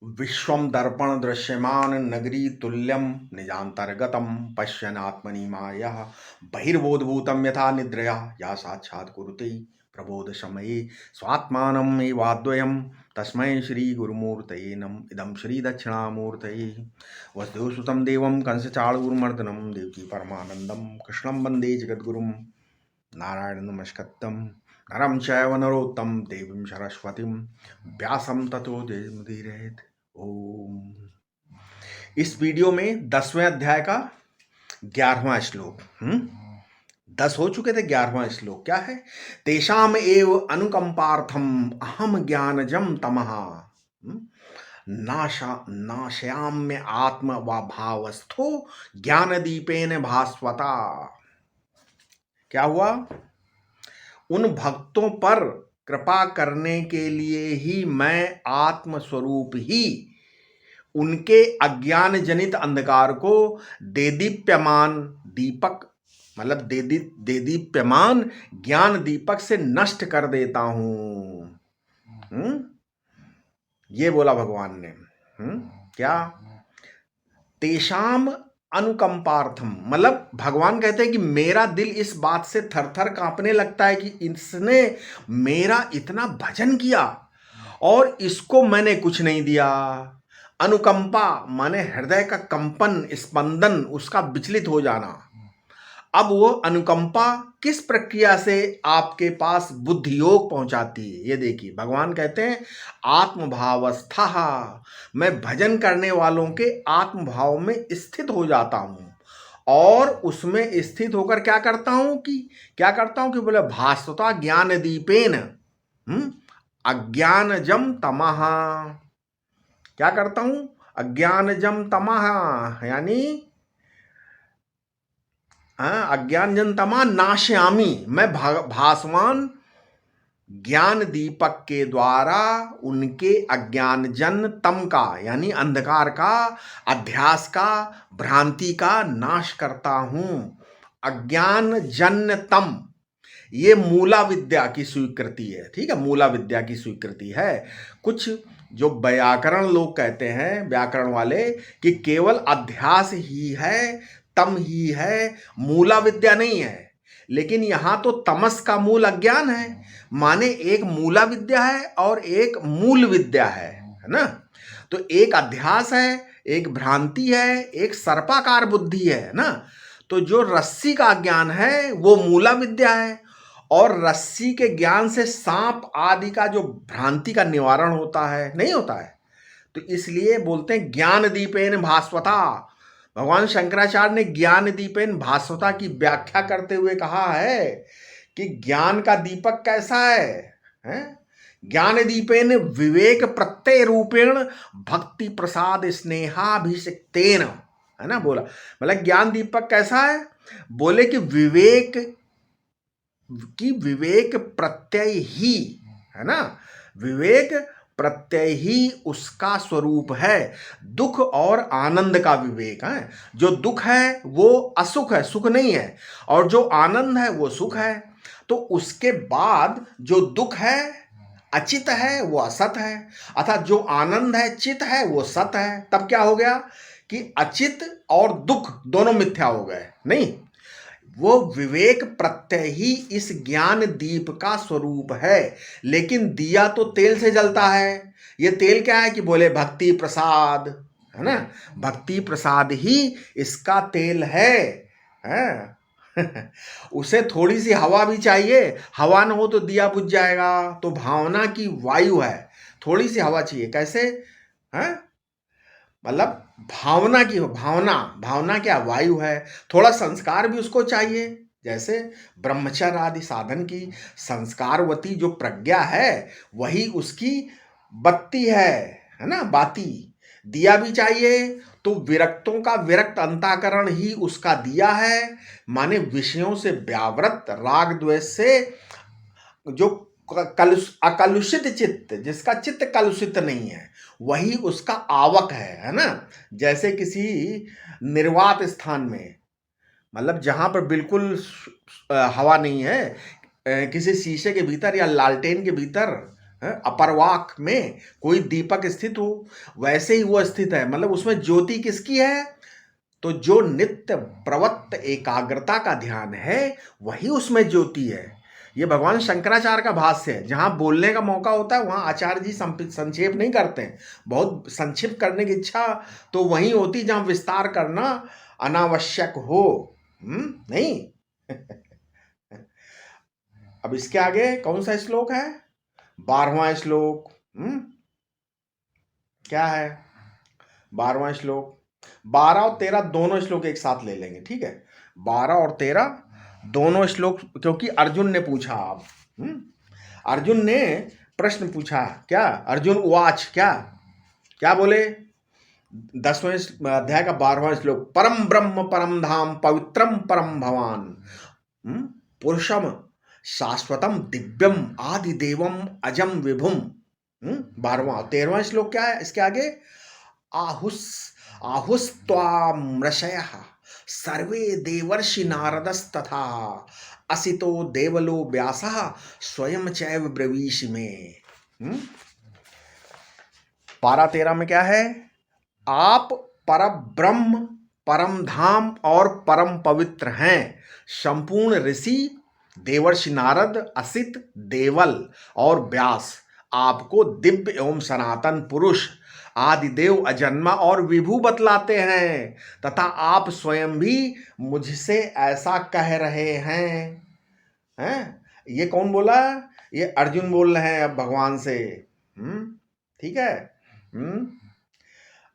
विश्वं दर्पण दृश्यमान नगरी तुल्यं निजान्तर्गतं पश्यन्नात्मनि मायः बहिर्बोधभूतं यथा निद्रया या साक्षात् कुरुते प्रबोधसमये स्वात्मानम् एवाद्वयं तस्मै श्रीगुरुमूर्तये नमः। इदं श्रीदक्षिणामूर्तये वसुदेवसुतं देवं कंसचाणूरमर्दनं देवकी परमानन्दं कृष्णं वन्दे जगद्गुरुं नारायणं नमस्कृत्यं नरं चैव नरोत्तमं देवीं सरस्वतीं व्यासं ततो जयमुदीरयेत्। ओम। इस वीडियो में 10वें अध्याय का 11वां श्लोक 10 हो चुके थे। 11वां श्लोक क्या है? तेषाम एव अनुकंपार्थम अहम ज्ञानजम तमः नाशयाम्य आत्म व भावस्थो ज्ञान दीपेन भास्वता। क्या हुआ? उन भक्तों पर कृपा करने के लिए ही मैं आत्म स्वरूप ही उनके अज्ञान जनित अंधकार को देदीप्यमान दीपक मतलब देदीप्यमान ज्ञान दीपक से नष्ट कर देता हूं। ये बोला भगवान ने। क्या? तेषाम अनुकंपार्थम मतलब भगवान कहते हैं कि मेरा दिल इस बात से थर थर कांपने लगता है कि इसने मेरा इतना भजन किया और इसको मैंने कुछ नहीं दिया। अनुकंपा माने हृदय का कंपन, स्पंदन, उसका विचलित हो जाना। अब वो अनुकंपा किस प्रक्रिया से आपके पास बुद्धि योग पहुंचाती है? ये देखिए, भगवान कहते हैं आत्मभावस्था, मैं भजन करने वालों के आत्मभाव में स्थित हो जाता हूं और उसमें स्थित होकर क्या करता हूं कि बोले भास्वता ज्ञान दीपेन अज्ञानजम तमः। क्या करता हूं? अज्ञानजम तमः यानी अज्ञानजन तमा नाश्यामी, मैं भासमान ज्ञान दीपक के द्वारा उनके अज्ञानजन तम का यानी अंधकार का, अध्यास का, भ्रांति का नाश करता हूं। अज्ञान जन्य तम ये मूला विद्या की स्वीकृति है। ठीक है, मूला विद्या की स्वीकृति है। कुछ जो व्याकरण लोग कहते हैं, व्याकरण वाले, कि केवल अध्यास ही है, तम ही है, मूला विद्या नहीं है। लेकिन यहां तो तमस का मूल अज्ञान है, माने एक मूला विद्या है और एक मूल विद्या है ना। तो एक अध्यास है, एक भ्रांति है, एक सर्पाकार बुद्धि है ना। तो जो रस्सी का ज्ञान है वो मूला विद्या है और रस्सी के ज्ञान से सांप आदि का जो भ्रांति का निवारण होता है, नहीं होता है। तो इसलिए बोलते हैं ज्ञान दीपेन भास्वता। भगवान शंकराचार्य ने ज्ञान दीपेन भास्वता की व्याख्या करते हुए कहा है कि ज्ञान का दीपक कैसा है? ज्ञान दीपेन विवेक प्रत्यय रूपेण भक्ति प्रसाद स्नेहाभिषिक्तेन, है ना बोला। मतलब ज्ञान दीपक कैसा है? बोले कि विवेक प्रत्यय ही, है ना, विवेक प्रत्यय ही उसका स्वरूप है। दुख और आनंद का विवेक है। जो दुख है वो असुख है, सुख नहीं है, और जो आनंद है वो सुख है। तो उसके बाद जो दुख है अचित है वो असत है, अर्थात जो आनंद है चित है वो सत है। तब क्या हो गया कि अचित और दुख दोनों मिथ्या हो गए। नहीं, वो विवेक प्रत्यय ही इस ज्ञान दीप का स्वरूप है। लेकिन दिया तो तेल से जलता है। ये तेल क्या है कि बोले भक्ति प्रसाद, है ना। भक्ति प्रसाद ही इसका तेल है। उसे थोड़ी सी हवा भी चाहिए, हवा न हो तो दिया बुझ जाएगा। तो भावना की वायु है, थोड़ी सी हवा चाहिए। कैसे? है मतलब भावना की भावना क्या? वायु है। थोड़ा संस्कार भी उसको चाहिए। जैसे ब्रह्मचर्य आदि साधन की संस्कारवती जो प्रज्ञा है वही उसकी बत्ती है ना, बाती। दिया भी चाहिए तो विरक्तों का विरक्त अंतःकरण ही उसका दिया है, माने विषयों से व्यावृत राग द्वेष से जो अकलुषित चित्त, जिसका चित्त कलुषित नहीं है, वही उसका आवक है ना। जैसे किसी निर्वात स्थान में, मतलब जहां पर बिल्कुल हवा नहीं है, किसी शीशे के भीतर या लालटेन के भीतर अपरवाक में कोई दीपक स्थित हो, वैसे ही वो स्थित है। मतलब उसमें ज्योति किसकी है? तो जो नित्य प्रवत्त एकाग्रता का ध्यान है वही उसमें ज्योति है। ये भगवान शंकराचार्य का भाष्य है। जहां बोलने का मौका होता है वहां आचार्य जी संक्षेप नहीं करते हैं। बहुत संक्षिप्त करने की इच्छा तो वहीं होती जहां विस्तार करना अनावश्यक हो। नहीं। अब इसके आगे कौन सा श्लोक है? 12वां श्लोक। क्या है 12वां श्लोक? 12 और 13 दोनों श्लोक एक साथ ले लेंगे, ठीक है? 12 और 13 दोनों श्लोक, क्योंकि अर्जुन ने पूछा। आप अर्जुन ने प्रश्न पूछा। क्या? अर्जुन उवाच, क्या क्या बोले? 10वें अध्याय का 12वां श्लोक, परम ब्रह्म परम धाम पवित्रम परम भवान पुरुषम शाश्वतम दिव्यम आदि देवम अजम विभुम। 12वां। 13वां श्लोक क्या है इसके आगे? आहुस्त्वाम ऋषयः सर्वे देवर्षि नारदस्तथा असितो देवलो व्यासः स्वयं चैव ब्रवीषि में। 12-13 में क्या है? आप परब्रह्म परम धाम और परम पवित्र हैं। संपूर्ण ऋषि देवर्षि नारद, असित, देवल और व्यास आपको दिव्य एवं सनातन पुरुष आदिदेव अजन्मा और विभु बतलाते हैं, तथा आप स्वयं भी मुझसे ऐसा कह रहे हैं? ये कौन बोला? ये अर्जुन बोल रहे हैं अब भगवान से। ठीक है।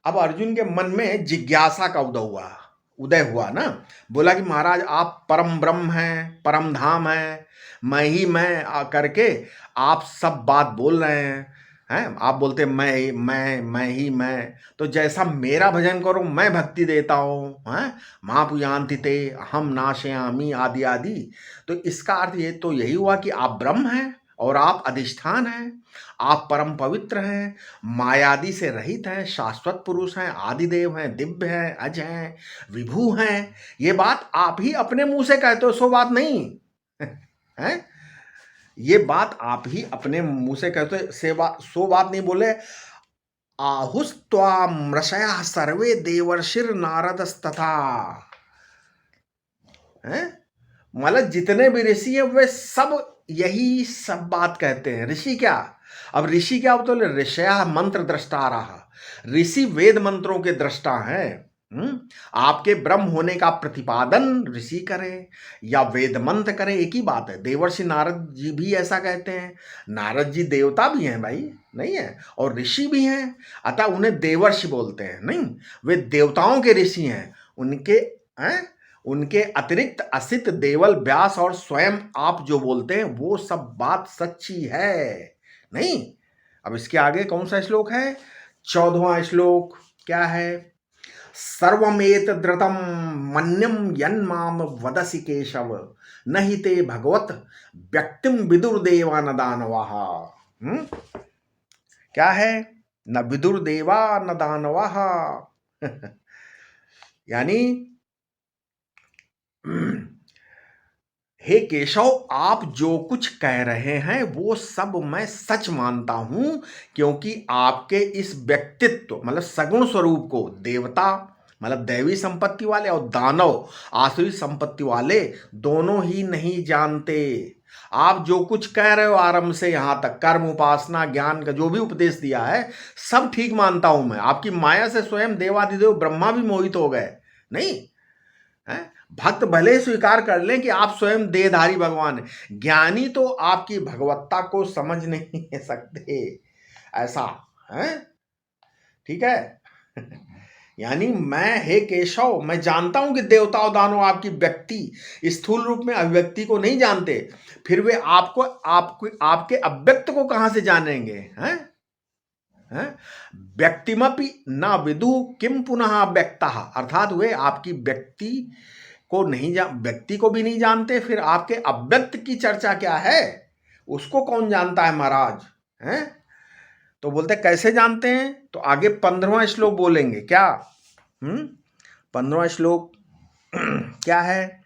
अब अर्जुन के मन में जिज्ञासा का उदय हुआ ना। बोला कि महाराज आप परम ब्रह्म हैं, परम धाम है, मैं ही मैं करके आप सब बात बोल रहे हैं। आप बोलते मैं ही मैं, तो जैसा मेरा भजन करो मैं भक्ति देता हूँ। महापुयांति ते हम नाशयामी आदि आदि। तो इसका अर्थ ये तो यही हुआ कि आप ब्रह्म हैं और आप अधिष्ठान हैं, आप परम पवित्र हैं, मायादि से रहित हैं, शाश्वत पुरुष हैं, आदिदेव हैं, दिव्य हैं, अज हैं, विभु हैं। ये बात आप ही अपने मुंह से कहते हो, सो बात नहीं है। ये बात आप ही अपने मुंह से कहते हो, सो बात नहीं बोले। आहुस्त्वाम ऋषयः सर्वे देवर्षिर नारदस्तथा। मतलब जितने भी ऋषि हैं वे सब यही सब बात कहते हैं। ऋषि क्या? अब ऋषि क्या बोले? तो ऋषया मंत्र दृष्टा रहा। ऋषि वेद मंत्रों के दृष्टा हैं। आपके ब्रह्म होने का प्रतिपादन ऋषि करें या वेद मंत्र करें, एक ही बात है। देवर्षि नारद जी भी ऐसा कहते हैं। नारद जी देवता भी हैं भाई, नहीं है? और ऋषि भी हैं, अतः उन्हें देवर्षि बोलते हैं। नहीं, वे देवताओं के ऋषि हैं। उनके अतिरिक्त असित, देवल, व्यास और स्वयं आप जो बोलते हैं वो सब बात सच्ची है। नहीं। अब इसके आगे कौन सा श्लोक है? 14वां श्लोक। क्या है? सर्वमेत द्रतम मन्यम यन्माम वदसि केशव नहि ते भगवत व्यक्तिम विदुर्देवा न दानवाः। क्या है? न विदुर्देवा न दानवाः। यानी हे केशव, आप जो कुछ कह रहे हैं वो सब मैं सच मानता हूं, क्योंकि आपके इस व्यक्तित्व मतलब सगुण स्वरूप को देवता मतलब दैवी संपत्ति वाले और दानव आसुरी संपत्ति वाले दोनों ही नहीं जानते। आप जो कुछ कह रहे हो आरंभ से यहां तक, कर्म, उपासना, ज्ञान का जो भी उपदेश दिया है सब ठीक मानता हूं मैं। आपकी माया से स्वयं देवादिदेव ब्रह्मा भी मोहित हो गए। नहीं है? भक्त भले स्वीकार कर लें कि आप स्वयं देहधारी भगवान हैं, ज्ञानी तो आपकी भगवत्ता को समझ नहीं सकते। ऐसा है, ठीक है? यानी मैं, हे केशव, मैं जानता हूं कि देवता और दानव आपकी व्यक्ति स्थूल रूप में अभिव्यक्ति को नहीं जानते, फिर वे आपके अव्यक्त को कहां से जानेंगे? हैं? व्यक्तिमपि न विदु किम पुनः व्यक्ता, अर्थात वे आपकी व्यक्ति को भी नहीं जानते, फिर आपके अव्यक्त की चर्चा क्या है? उसको कौन जानता है महाराज? हैं? तो बोलते कैसे जानते हैं? तो आगे 15वां श्लोक बोलेंगे। क्या 15वां श्लोक क्या है?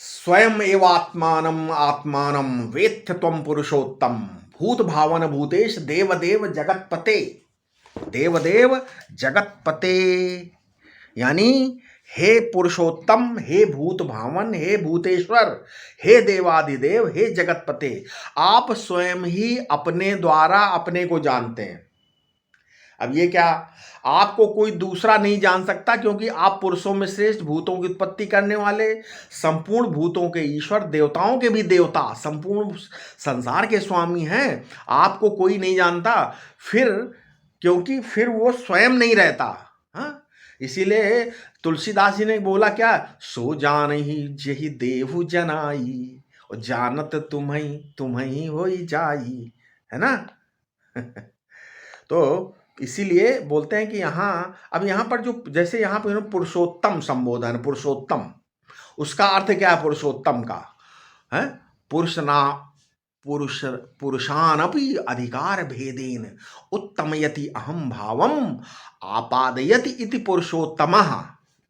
स्वयं एवात्मानम आत्मानम वेत्थ त्वं पुरुषोत्तम भूत भावन भूतेश देवदेव जगतपते। देवदेव जगतपते यानी हे पुरुषोत्तम, हे भूत भावन, हे भूतेश्वर, हे देवादिदेव, हे जगतपते, आप स्वयं ही अपने द्वारा अपने को जानते हैं। अब ये क्या, आपको कोई दूसरा नहीं जान सकता, क्योंकि आप पुरुषों में श्रेष्ठ, भूतों की उत्पत्ति करने वाले, संपूर्ण भूतों के ईश्वर, देवताओं के भी देवता, संपूर्ण संसार के स्वामी हैं। आपको कोई नहीं जानता, फिर क्योंकि फिर वो स्वयं नहीं रहता। हाँ, इसीलिए तुलसीदास जी ने बोला क्या, सो जान ही जही देहु जनाई और जानत तुम्हें तुम्हें होई जाई, है ना। तो इसीलिए बोलते हैं कि यहाँ, अब यहाँ पर जो जैसे यहाँ पर पुरुषोत्तम संबोधन, पुरुषोत्तम, उसका अर्थ क्या है पुरुषोत्तम का, है पुरुषना पुरुष पुरुषानपि अधिकार भेदेन उत्तमयति अहम भावम आपादयति इति पुरुषोत्तमः।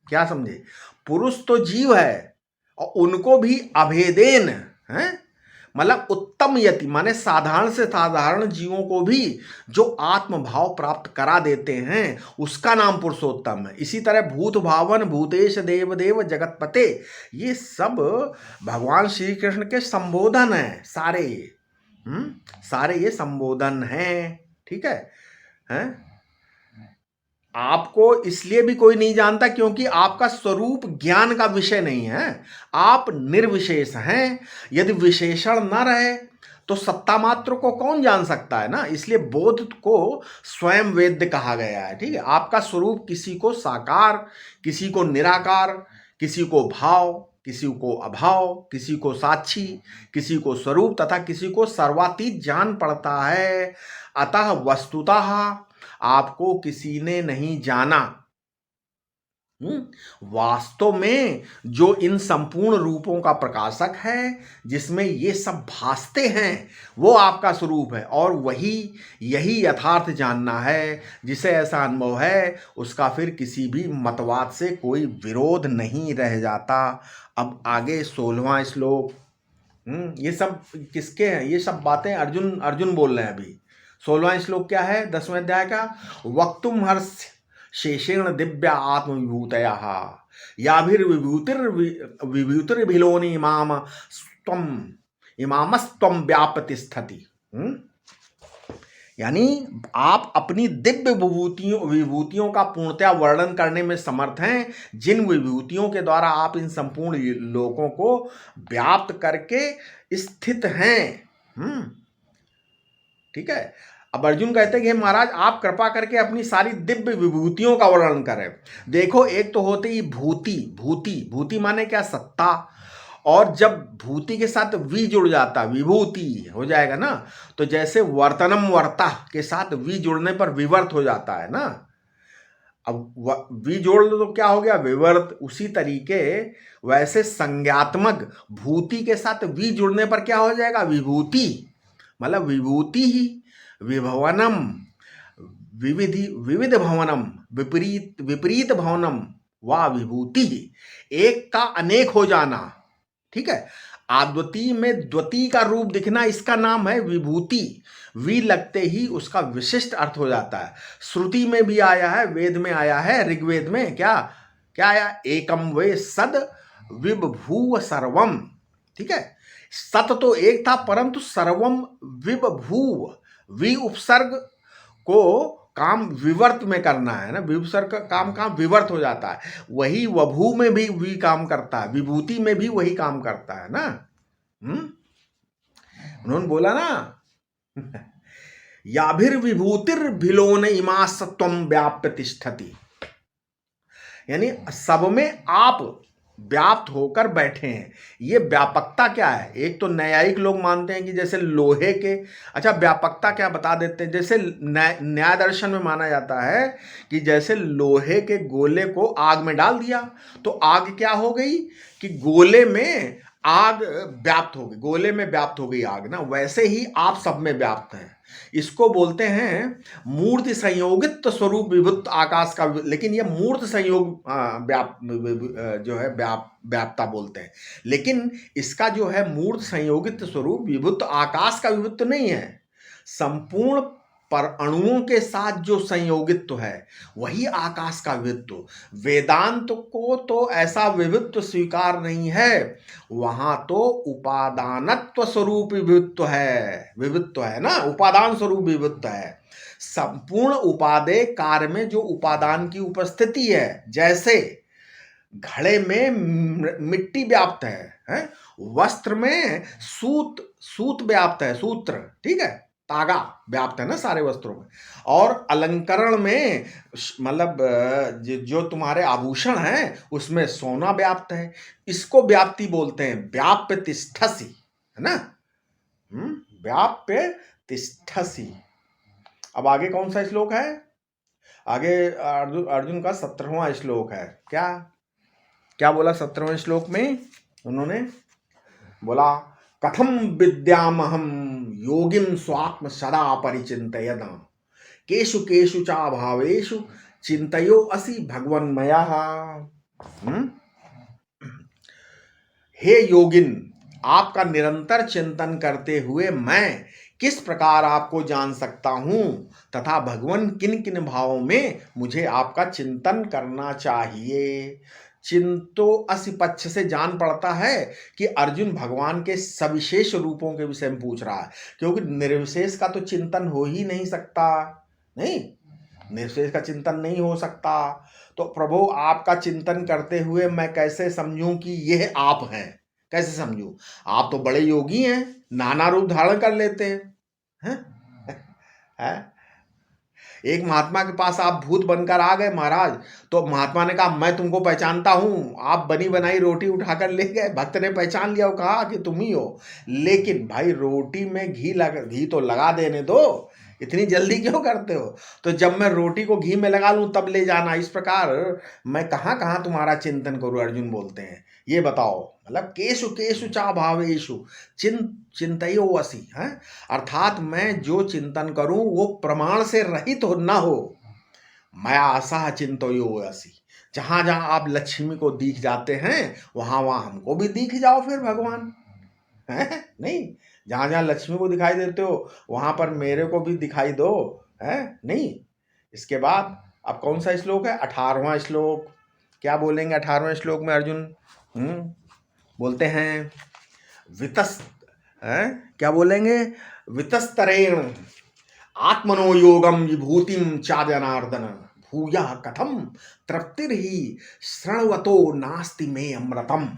क्या समझे, पुरुष तो जीव है और उनको भी अभेदेन, है मतलब उत्तम यति माने साधारण से साधारण जीवों को भी जो आत्म भाव प्राप्त करा देते हैं, उसका नाम पुरुषोत्तम है। इसी तरह भूत भावन भूतेश देवदेव जगतपते, ये सब भगवान श्री कृष्ण के संबोधन हैं सारे। सारे ये संबोधन हैं, ठीक है। आपको इसलिए भी कोई नहीं जानता क्योंकि आपका स्वरूप ज्ञान का विषय नहीं है, आप निर्विशेष हैं। यदि विशेषण न रहे तो सत्ता मात्र को कौन जान सकता है ना, इसलिए बोध को स्वयं वेद्य कहा गया है, ठीक है। आपका स्वरूप किसी को साकार, किसी को निराकार, किसी को भाव, किसी को अभाव, किसी को साक्षी, किसी को स्वरूप तथा किसी को सर्वातीत जान पड़ता है। अतः वस्तुतः आपको किसी ने नहीं जाना। वास्तव में जो इन संपूर्ण रूपों का प्रकाशक है, जिसमें ये सब भासते हैं, वो आपका स्वरूप है। और वही यही यथार्थ जानना है। जिसे ऐसा अनुभव है उसका फिर किसी भी मतवाद से कोई विरोध नहीं रह जाता। अब आगे 16वां श्लोक, ये सब किसके हैं, ये सब बातें अर्जुन बोल रहे हैं अभी। 16वां श्लोक क्या है 10वें अध्याय का, वक्तुम हर्ष शेषेण दिव्या आत्मविभूतया याभिर्विभूतिर्भिलोनि इमामस्त्वं व्यापतिष्ठति। यानी आप अपनी दिव्य विभूतियों का पूर्णतया वर्णन करने में समर्थ हैं, जिन विभूतियों के द्वारा आप इन संपूर्ण लोकों को व्याप्त करके स्थित हैं। ठीक है। अब अर्जुन कहते हैं कि महाराज आप कृपा करके अपनी सारी दिव्य विभूतियों का वर्णन करें। देखो, एक तो होती ही भूति माने क्या, सत्ता, और जब भूति के साथ वी जुड़ जाता विभूति हो जाएगा ना, तो जैसे वर्तनम वर्ता के साथ वी जुड़ने पर विवर्त हो जाता है ना। अब वी जोड़ लो तो क्या हो गया, विवर्त। उसी तरीके वैसे संज्ञात्मक भूति के साथ वी जुड़ने पर क्या हो जाएगा, विभूति। मतलब विभूति ही विभवनम, विविध भवनम, विपरीत भवनम वा विभूति, एक का अनेक हो जाना। ठीक है। अद्वितीय में द्वितीय का रूप दिखना, इसका नाम है विभूति। वी लगते ही उसका विशिष्ट अर्थ हो जाता है। श्रुति में भी आया है, वेद में आया है, ऋग्वेद में क्या आया, एकम वे सद विबभूव सर्वम। ठीक है। सत तो एक था, परंतु सर्वम विबभूव, वि उपसर्ग को काम विवर्त में करना है ना, विवर्त का काम विवर्त हो जाता है। वही वभू में भी वी काम करता है, विभूति में भी वही काम करता है ना। उन्होंने बोला ना याभिर विभूतिर भिलोन इमास त्वं व्याप्य तिष्ठति, यानी सब में आप व्याप्त होकर बैठे हैं। ये व्यापकता क्या है, एक तो न्यायिक लोग मानते हैं कि जैसे लोहे के, अच्छा व्यापकता क्या बता देते हैं, जैसे न्याय दर्शन में माना जाता है कि जैसे लोहे के गोले को आग में डाल दिया तो आग क्या हो गई कि गोले में आग व्याप्त हो गई, गोले में व्याप्त हो गई आग ना, वैसे ही आप सब में व्याप्त हैं। इसको बोलते हैं मूर्ति संयोगित स्वरूप विभुत आकाश का, लेकिन ये मूर्त संयोग जो है व्याप्ता बोलते हैं, लेकिन इसका जो है मूर्त संयोगित स्वरूप विभुत आकाश का विभुत्व नहीं है। संपूर्ण पर अणुओं के साथ जो संयोगित्व है वही आकाश का विवित्व। वेदांत को तो ऐसा विवित्व स्वीकार नहीं है, वहां तो उपादानत्व स्वरूप विवित्व है ना, उपादान स्वरूप विवित्व है। संपूर्ण उपादेय कार्य में जो उपादान की उपस्थिति है, जैसे घड़े में मिट्टी व्याप्त है? वस्त्र में सूत व्याप्त है, सूत्र, ठीक है, तागा व्याप्त है ना सारे वस्त्रों में, और अलंकरण में मतलब जो तुम्हारे आभूषण हैं उसमें सोना व्याप्त है। इसको व्याप्ति बोलते हैं, व्याप्य तिष्ठसी, है ना, व्याप्य तिष्ठसी। अब आगे कौन सा श्लोक है? आगे अर्जुन का 17वां श्लोक है। क्या क्या बोला 17वें श्लोक में? उन्होंने बोला कथम विद्यामहम योगिम स्वात्म सदा परिचिन्तयन् केषु केषु चा भावेषु चिंतयो असि भगवन्मया। हे योगिन, आपका निरंतर चिंतन करते हुए मैं किस प्रकार आपको जान सकता हूं, तथा भगवान किन किन भावों में मुझे आपका चिंतन करना चाहिए। चिंतो असि पक्ष से जान पड़ता है कि अर्जुन भगवान के सविशेष रूपों के विषय में पूछ रहा है, क्योंकि निर्विशेष का तो चिंतन हो ही नहीं सकता, नहीं, निर्विशेष का चिंतन नहीं हो सकता। तो प्रभु आपका चिंतन करते हुए मैं कैसे समझूं कि यह आप हैं, कैसे समझूं? आप तो बड़े योगी हैं, नाना रूप धारण कर लेते हैं, हैं? एक महात्मा के पास आप भूत बनकर आ गए महाराज, तो महात्मा ने कहा मैं तुमको पहचानता हूं, आप बनी बनाई रोटी उठाकर ले गए, भक्त ने पहचान लिया और कहा कि तुम ही हो, लेकिन भाई रोटी में घी तो लगा देने दो, इतनी जल्दी क्यों करते हो? तो जब मैं रोटी को घी में लगा लूं तब ले जाना। इस प्रकार मैं कहां कहां तुम्हारा चिंतन करूं, अर्जुन बोलते हैं, ये बताओ। मतलब केशु केशु चा भावेशु चिंतयो असि, है, अर्थात मैं जो चिंतन करूं वो प्रमाण से रहित हो ना हो। मया असह चिंतयो असि, जहां जहां आप लक्ष्मी को दिख जाते हैं वहां वहां हमको भी दिख जाओ फिर भगवान, है नहीं? जहां जहां लक्ष्मी को दिखाई देते हो वहां पर मेरे को भी दिखाई दो, है नहीं? इसके बाद अब कौन सा श्लोक है? 18वां श्लोक। क्या बोलेंगे 18वें श्लोक में अर्जुन? बोलते हैं वितस, क्या बोलेंगे? वितस्तरेण आत्मनो योगम विभूतिम चा जनार्दन भूया कथम तृप्तिर्हि श्रणवतो नास्ति में अमृतम।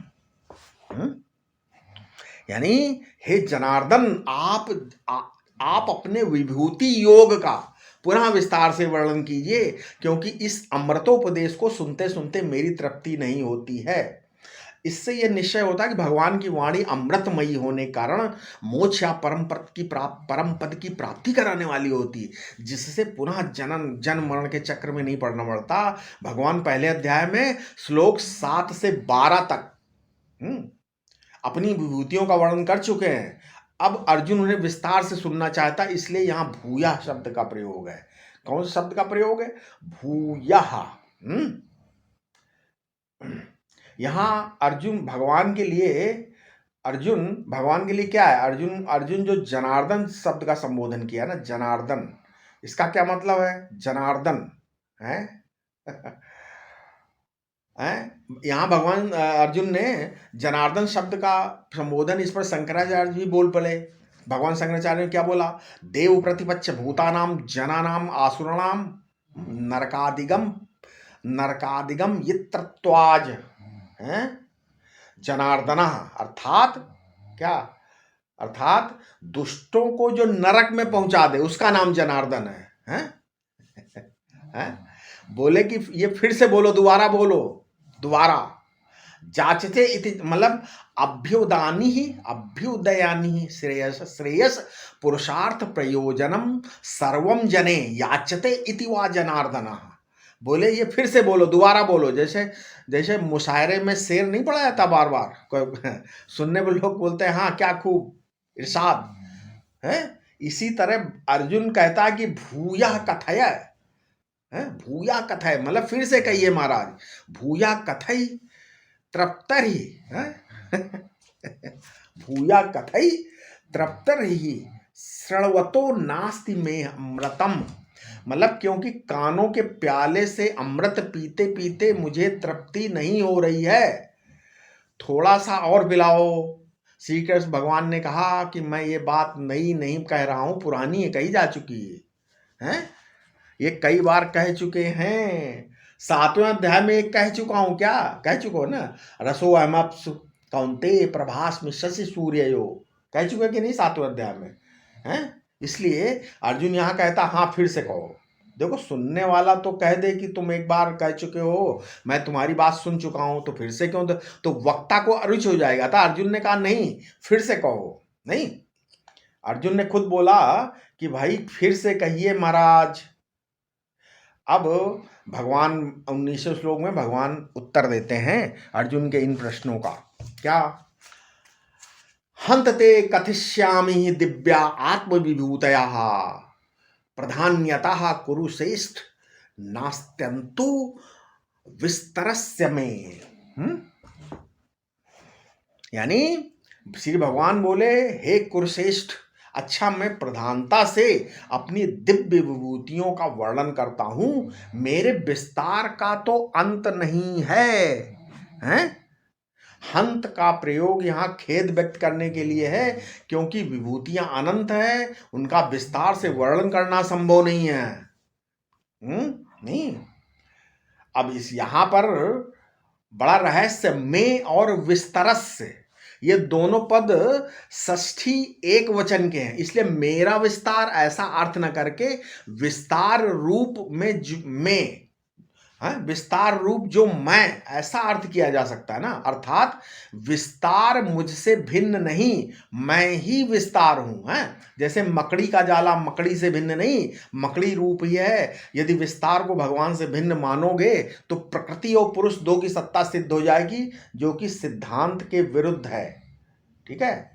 यानी हे जनार्दन, आप अपने विभूति योग का पुनः विस्तार से वर्णन कीजिए, क्योंकि इस अमृतोपदेश को सुनते सुनते मेरी तृप्ति नहीं होती है। इससे यह निश्चय होता है कि भगवान की वाणी अमृतमयी होने के कारण मोक्ष या परम पद की प्राप्ति कराने वाली होती है, जिससे पुनः जन्म मरण के चक्र में नहीं पड़ना पड़ता। भगवान पहले अध्याय में श्लोक 7 से 12 तक अपनी विभूतियों का वर्णन कर चुके हैं। अब अर्जुन उन्हें विस्तार से सुनना चाहता, इसलिए यहां भूया शब्द का प्रयोग है। कौन सा शब्द का प्रयोग है? भूया। यहां अर्जुन भगवान के लिए क्या है? अर्जुन जो जनार्दन शब्द का संबोधन किया ना, जनार्दन, इसका क्या मतलब है? जनार्दन है यहाँ भगवान अर्जुन ने जनार्दन शब्द का संबोधन, इस पर शंकराचार्य भी बोल पड़े। भगवान शंकराचार्य ने क्या बोला? देव प्रतिपक्ष भूतानाम जनानाम आसुराणाम नरकादिगम यित्रत्वाज है जनार्दन, अर्थात क्या? अर्थात दुष्टों को जो नरक में पहुंचा दे उसका नाम जनार्दन है? बोले कि ये फिर से बोलो, दोबारा बोलो, दोबारा। जाचते इति मतलब अभ्युदयानि श्रेयस पुरुषार्थ प्रयोजनम सर्वम जने याचते इति वा जनार्दन। बोले ये फिर से बोलो, दोबारा बोलो। जैसे जैसे मुशायरे में शेर नहीं पढ़ा जाता बार बार, कोई सुनने में लोग बोलते हैं हाँ क्या खूब इरशाद है। इसी तरह अर्जुन कहता है कि भूया कथय है, भूया कथय मतलब फिर से कहिए महाराज, भूया कथई तृप्तर ही है भूया कथई तृप्तर ही श्रवतो नास्ति में अमृतम, मतलब क्योंकि कानों के प्याले से अमृत पीते पीते मुझे तृप्ति नहीं हो रही है, थोड़ा सा और पिलाओ। श्री कृष्ण भगवान ने कहा कि मैं ये बात नई नहीं कह रहा हूं, पुरानी है, कही जा चुकी है, ये कई बार कह चुके हैं। 7वें अध्याय में एक कह चुका हूं, क्या कह चुका हो ना, रसो अहमप्सु कौन्ते प्रभास में शशि सूर्यो, कह चुके कि नहीं 7वें अध्याय में हैं। इसलिए अर्जुन यहाँ कहता हाँ फिर से कहो। देखो सुनने वाला तो कह दे कि तुम एक बार कह चुके हो, मैं तुम्हारी बात सुन चुका हूं, तो फिर से क्यों, तो वक्ता को अरुचि हो जाएगा था। अर्जुन ने कहा नहीं फिर से कहो, नहीं, अर्जुन ने खुद बोला कि भाई फिर से कहिए महाराज। अब भगवान 19वें श्लोक में भगवान उत्तर देते हैं अर्जुन के इन प्रश्नों का। क्या, हंतते कथिष्यामि दिव्या आत्मविभूतया प्रधान्यतः कुरु श्रेष्ठ नास्त्यंतु विस्तरस्य में। यानी श्री भगवान बोले हे कुरुश्रेष्ठ, अच्छा मैं प्रधानता से अपनी दिव्य विभूतियों का वर्णन करता हूं, मेरे विस्तार का तो अंत नहीं है, हैं? हंत का प्रयोग यहाँ खेद व्यक्त करने के लिए है, क्योंकि विभूतियां अनंत है, उनका विस्तार से वर्णन करना संभव नहीं है। नहीं, अब इस यहां पर बड़ा रहस्य में और विस्तरस्य, ये दोनों पद षष्ठी एक वचन के हैं, इसलिए मेरा विस्तार ऐसा अर्थ न करके विस्तार रूप में विस्तार रूप जो मैं, ऐसा अर्थ किया जा सकता है ना। अर्थात विस्तार मुझसे भिन्न नहीं, मैं ही विस्तार हूं, है। जैसे मकड़ी का जाला मकड़ी से भिन्न नहीं, मकड़ी रूप ही है। यदि विस्तार को भगवान से भिन्न मानोगे तो प्रकृति और पुरुष दो की सत्ता सिद्ध हो जाएगी, जो कि सिद्धांत के विरुद्ध है। ठीक है,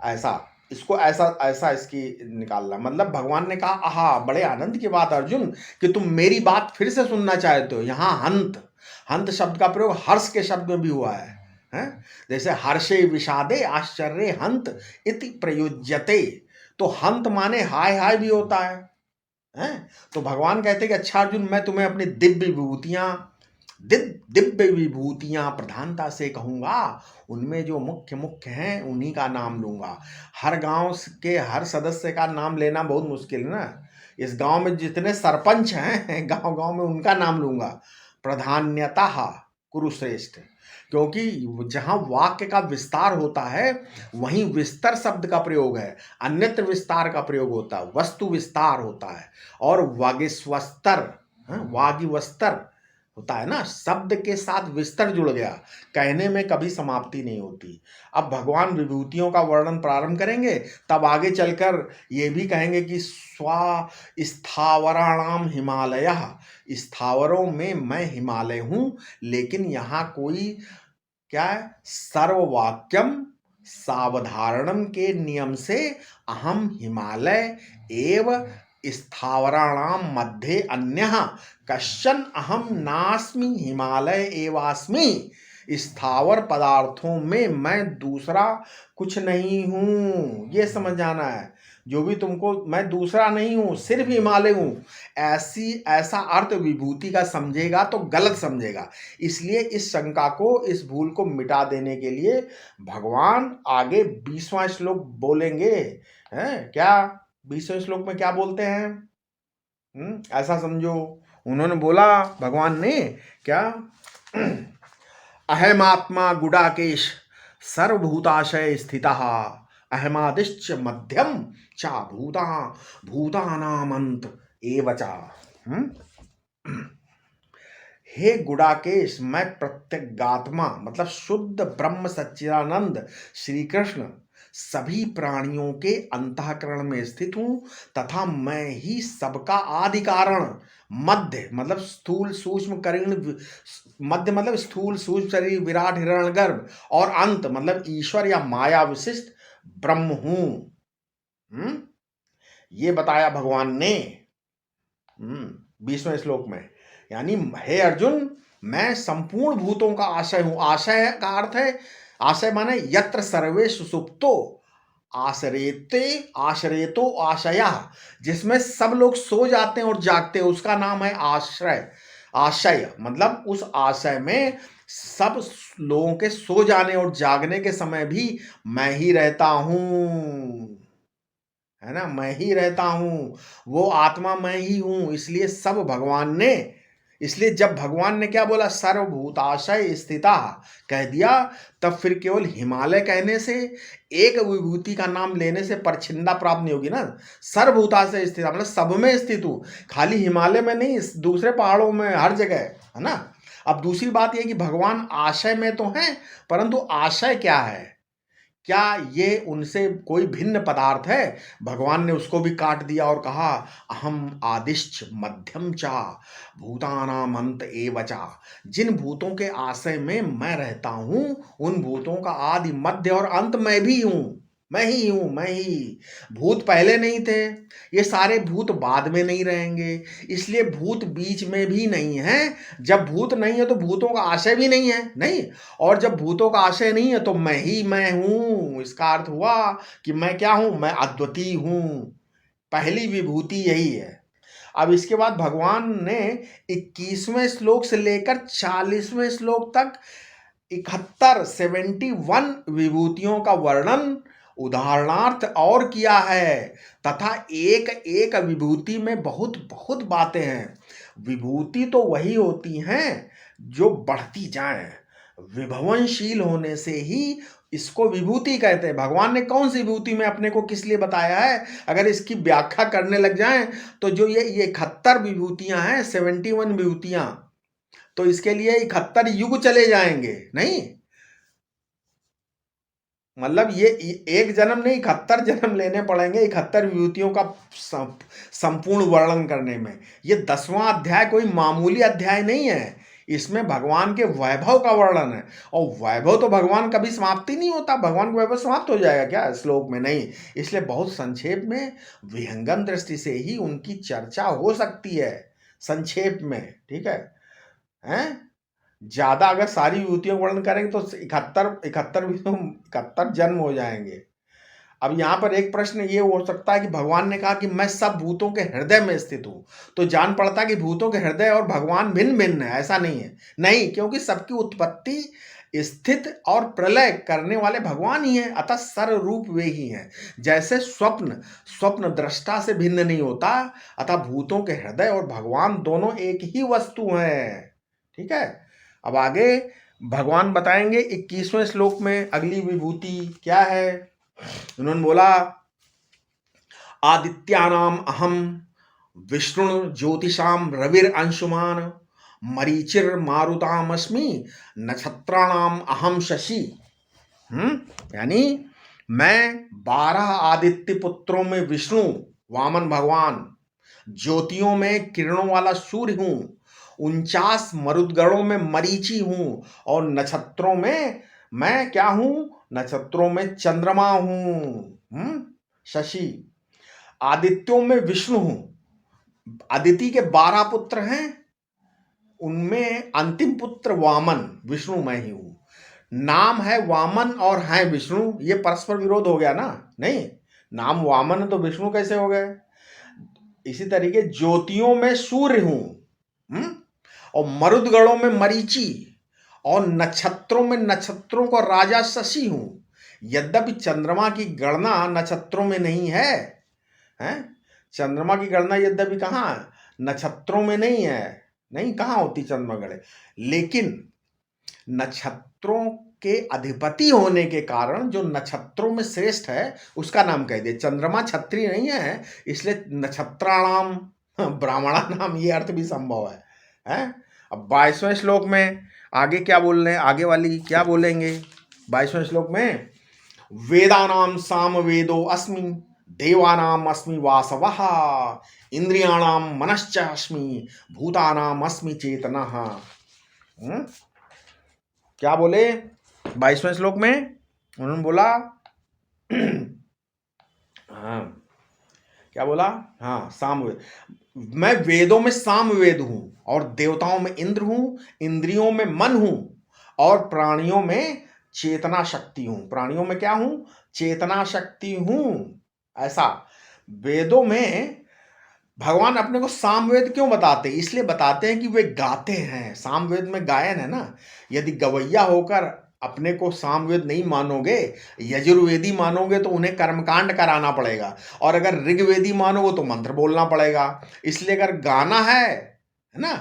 ऐसा इसको ऐसा ऐसा इसकी निकालना, मतलब भगवान ने कहा आहा बड़े आनंद की बात अर्जुन कि तुम मेरी बात फिर से सुनना चाहते हो। यहाँ हंत, हंत शब्द का प्रयोग हर्ष के शब्द में भी हुआ है, हैं? जैसे हर्षे विषादे आश्चर्य हंत इति प्रयुज्यते, तो हंत माने हाय हाय भी होता है? तो भगवान कहते कि अच्छा अर्जुन, मैं तुम्हें अपनी दिव्य विभूतियां प्रधानता से कहूंगा, उनमें जो मुख्य मुख्य हैं उन्हीं का नाम लूंगा। हर गांव के हर सदस्य का नाम लेना बहुत मुश्किल है ना। इस गांव में जितने सरपंच हैं गांव गांव में उनका नाम लूंगा। प्रधान्यतः कुरुश्रेष्ठ, क्योंकि जहां वाक्य का विस्तार होता है वहीं विस्तर शब्द का प्रयोग है, अन्यत्र विस्तार का प्रयोग होता है, वस्तु विस्तार होता है, और वागिस्वस्तर वागिवस्तर होता है ना। शब्द के साथ विस्तर जुड़ गया, कहने में कभी समाप्ति नहीं होती। अब भगवान विभूतियों का वर्णन प्रारंभ करेंगे, तब आगे चलकर ये भी कहेंगे कि स्वा स्थावराणाम हिमालय, स्थावरों में मैं हिमालय हूं। लेकिन यहाँ कोई क्या है, सर्ववाक्यम सावधारणम के नियम से अहम हिमालय एव स्थावराणाम मध्ये अन्यः कश्चन अहम नास्मि हिमालय एवास्मि। स्थावर पदार्थों में मैं दूसरा कुछ नहीं हूं, ये समझ जाना है। जो भी तुमको, मैं दूसरा नहीं हूं, सिर्फ हिमालय हूं, ऐसा अर्थ विभूति का समझेगा तो गलत समझेगा। इसलिए इस शंका को, इस भूल को मिटा देने के लिए भगवान आगे 20वां श्लोक बोलेंगे, हैं क्या 20वें श्लोक में क्या बोलते हैं, ऐसा समझो। उन्होंने बोला भगवान ने क्या, अहमात्मा गुडाकेश सर्वभूताशय स्थितः अहमादिश्च मध्यम चा भूतानामंत एवचा। हे गुडाकेश, मैं प्रत्यगात्मा मतलब शुद्ध ब्रह्म सच्चिदानंद श्री कृष्ण सभी प्राणियों के अंतःकरण में स्थित हूं तथा मैं ही सबका आदि कारण, मध्य मतलब स्थूल सूक्ष्म करीण, मध्य मतलब स्थूल सूक्ष्म शरीर विराट हिरण्यगर्भ, और अंत मतलब ईश्वर या माया विशिष्ट ब्रह्म हूं। ये बताया भगवान ने 20वें श्लोक में। यानी हे अर्जुन, मैं संपूर्ण भूतों का आशय हूं। आशय का अर्थ है, आशय माने यत्र सर्वे सुसुप्तो आश्रयते आश्रयतो आशया, जिसमें सब लोग सो जाते हैं और जागते हैं, उसका नाम है आश्रय। आशय मतलब उस आशय में सब लोगों के सो जाने और जागने के समय भी मैं ही रहता हूं, है ना, मैं ही रहता हूं। वो आत्मा मैं ही हूं। इसलिए सब भगवान ने, इसलिए जब भगवान ने क्या बोला, सर्वभूताशय स्थिता कह दिया, तब फिर केवल हिमालय कहने से, एक विभूति का नाम लेने से परछिंदा प्राप्त नहीं होगी ना। सर्वभूताशय स्थिता मतलब सब में स्थित हूं, खाली हिमालय में नहीं, दूसरे पहाड़ों में, हर जगह, है ना। अब दूसरी बात यह कि भगवान आशय में तो हैं, परंतु आशय क्या है, क्या ये उनसे कोई भिन्न पदार्थ है? भगवान ने उसको भी काट दिया और कहा अहम आदिश्च मध्यम चा भूतानाम अंत एवचा। जिन भूतों के आशय में मैं रहता हूं, उन भूतों का आदि मध्य और अंत मैं भी हूं। मैं ही हूं, मैं ही। भूत पहले नहीं थे, ये सारे भूत बाद में नहीं रहेंगे, इसलिए भूत बीच में भी नहीं है। जब भूत नहीं है तो भूतों का आशय भी नहीं है, नहीं। और जब भूतों का आशय नहीं है तो मैं ही मैं हूं। इसका अर्थ हुआ कि मैं क्या हूं, मैं अद्वितीय हूं। पहली विभूति यही है। अब इसके बाद भगवान ने 21वें श्लोक से लेकर 40वें श्लोक तक 71 विभूतियों का वर्णन उदाहरणार्थ और किया है, तथा एक एक विभूति में बहुत बहुत बातें हैं। विभूति तो वही होती हैं जो बढ़ती जाएं, विभवनशील होने से ही इसको विभूति कहते हैं। भगवान ने कौन सी विभूति में अपने को किस लिए बताया है, अगर इसकी व्याख्या करने लग जाएं तो जो ये 71 विभूतियां हैं, 71 विभूतियां, तो इसके लिए 71 युग चले जाएंगे, नहीं मतलब ये एक जन्म नहीं, 71 जन्म लेने पड़ेंगे 71 विभूतियों का संपूर्ण वर्णन करने में। ये 10वां अध्याय कोई मामूली अध्याय नहीं है, इसमें भगवान के वैभव का वर्णन है। और वैभव तो भगवान कभी समाप्ति नहीं होता, भगवान का वैभव समाप्त हो जाएगा क्या श्लोक में, नहीं। इसलिए बहुत संक्षेप में, विहंगम दृष्टि से ही उनकी चर्चा हो सकती है, संक्षेप में, ठीक है, हैं। ज्यादा अगर सारी विभूतियों का वर्णन करेंगे तो 71 जन्म हो जाएंगे। अब यहाँ पर एक प्रश्न ये हो सकता है कि भगवान ने कहा कि मैं सब भूतों के हृदय में स्थित हूं, तो जान पड़ता है कि भूतों के हृदय और भगवान भिन्न भिन्न है। ऐसा नहीं है, नहीं, क्योंकि सबकी उत्पत्ति, स्थित और प्रलय करने वाले भगवान ही हैं, अतः सर्वरूप वे ही हैं। जैसे स्वप्न स्वप्न दृष्टा से भिन्न नहीं होता, अतः भूतों के हृदय और भगवान दोनों एक ही वस्तु हैं, ठीक है। अब आगे भगवान बताएंगे 21वें श्लोक में अगली विभूति क्या है। उन्होंने बोला आदित्यानाम अहम विष्णु ज्योतिषाम रविर अंशुमान मरीचिर मारुतामस्मि नक्षत्राणाम अहम शशि। यानी मैं 12 आदित्य पुत्रों में विष्णु वामन भगवान, ज्योतियों में किरणों वाला सूर्य हूं, 49 मरुदगणों में मरीचि हूं, और नक्षत्रों में मैं क्या हूं, नक्षत्रों में चंद्रमा हूं, शशि। आदित्यों में विष्णु हूं, अदिति के 12 पुत्र हैं, उनमें अंतिम पुत्र वामन, विष्णु मैं ही हूं। नाम है वामन और है विष्णु, ये परस्पर विरोध हो गया ना, नहीं। नाम वामन तो विष्णु कैसे हो गए। इसी तरीके ज्योतियों में सूर्य हूं, और मरुदगणों में मरीचि, और नक्षत्रों में नक्षत्रों का राजा शशि हूं। यद्यपि चंद्रमा की गणना नक्षत्रों में नहीं है, हैं, चंद्रमा की गणना यद्यपि कहाँ, नक्षत्रों में नहीं है, नहीं, कहाँ होती चंद्रमा गणे, लेकिन नक्षत्रों के अधिपति होने के कारण जो नक्षत्रों में श्रेष्ठ है उसका नाम कह दे। चंद्रमा छत्री नहीं है, इसलिए नक्षत्राणाम ब्राह्मणा नाम, ये अर्थ भी संभव है, हैं? अब 22वें श्लोक में आगे क्या बोल रहे हैं, आगे वाली क्या बोलेंगे 22वें श्लोक में। वेदानाम साम वेदो अस्मि, देवानाम अस्मि वासवः, इंद्रियाणाम मनश्च अस्मि, भूतानाम अस्मि चेतनः। क्या बोले 22वें श्लोक में? उन्होंने बोला हाँ, क्या बोला? हाँ, सामवेद। मैं वेदों में सामवेद हूं और देवताओं में इंद्र हूं, इंद्रियों में मन हूं और प्राणियों में चेतना शक्ति हूं। प्राणियों में क्या हूं? चेतना शक्ति हूं। ऐसा वेदों में भगवान अपने को सामवेद क्यों बताते हैं? इसलिए बताते हैं कि वे गाते हैं। सामवेद में गायन है ना। यदि गवैया होकर अपने को सामवेद नहीं मानोगे, यजुर्वेदी मानोगे, तो उन्हें कर्मकांड कराना पड़ेगा, और अगर ऋग्वेदी मानोगे तो मंत्र बोलना पड़ेगा। इसलिए अगर गाना है ना,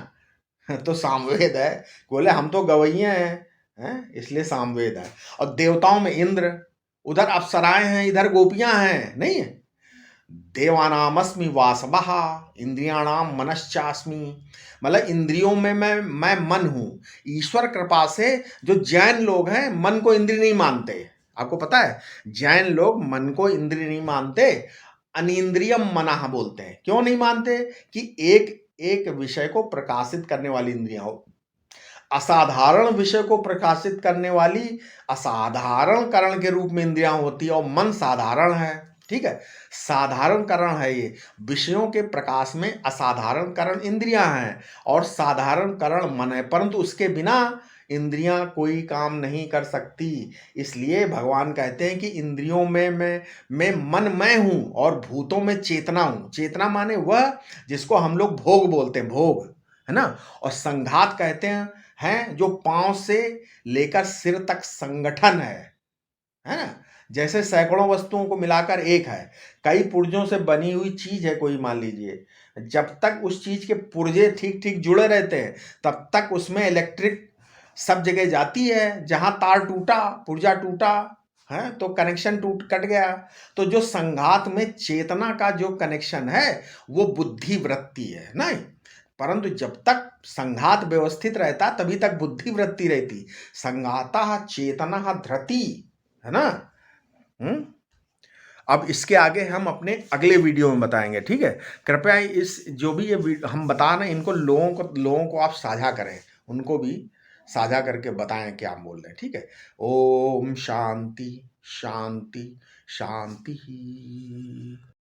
तो सामवेद है। बोले हम तो गवैया हैं, इसलिए सामवेद है। और देवताओं में इंद्र, उधर अप्सराएं हैं, इधर गोपियां हैं, नहीं है? देवानामस्मि वासवः, इंद्रियाणाम मनश्चास्मि, मतलब इंद्रियों में मैं मन हूं। ईश्वर कृपा से जो जैन लोग हैं मन को इंद्रिय नहीं मानते। आपको पता है जैन लोग मन को इंद्रिय नहीं मानते, अनिंद्रियम मनः बोलते हैं। क्यों नहीं मानते? कि एक एक विषय को प्रकाशित करने वाली इंद्रियां हो, असाधारण विषय को प्रकाशित करने वाली असाधारण करण के रूप में इंद्रियां होती है, और मन साधारण है। ठीक है, साधारण करण है ये। विषयों के प्रकाश में असाधारण करण इंद्रियां हैं और साधारण करण मन है, परंतु उसके बिना इंद्रियां कोई काम नहीं कर सकती। इसलिए भगवान कहते हैं कि इंद्रियों में मैं मन मैं हूं और भूतों में चेतना हूं। चेतना माने वह जिसको हम लोग भोग बोलते हैं, भोग, है ना। और संघात कहते हैं जो पांव से लेकर सिर तक संगठन है ना। जैसे सैकड़ों वस्तुओं को मिलाकर एक है, कई पुर्जों से बनी हुई चीज है कोई, मान लीजिए, जब तक उस चीज के पुर्जे ठीक ठीक जुड़े रहते हैं तब तक उसमें इलेक्ट्रिक सब जगह जाती है। जहां तार टूटा, पुर्जा टूटा है, तो कनेक्शन कट गया। तो जो संघात में चेतना का जो कनेक्शन है वो बुद्धि वृत्ति है नहीं, परंतु जब तक संघात व्यवस्थित रहता तभी तक बुद्धि वृत्ति रहती। संघाता चेतना धृति, है ना। हम्म। अब इसके आगे हम अपने अगले वीडियो में बताएंगे, ठीक है। कृपया इस जो भी ये हम बता रहे हैं इनको लोगों को आप साझा करें, उनको भी साझा करके बताएं क्या हम बोल रहे हैं, ठीक है। ओम शांति शांति शांति।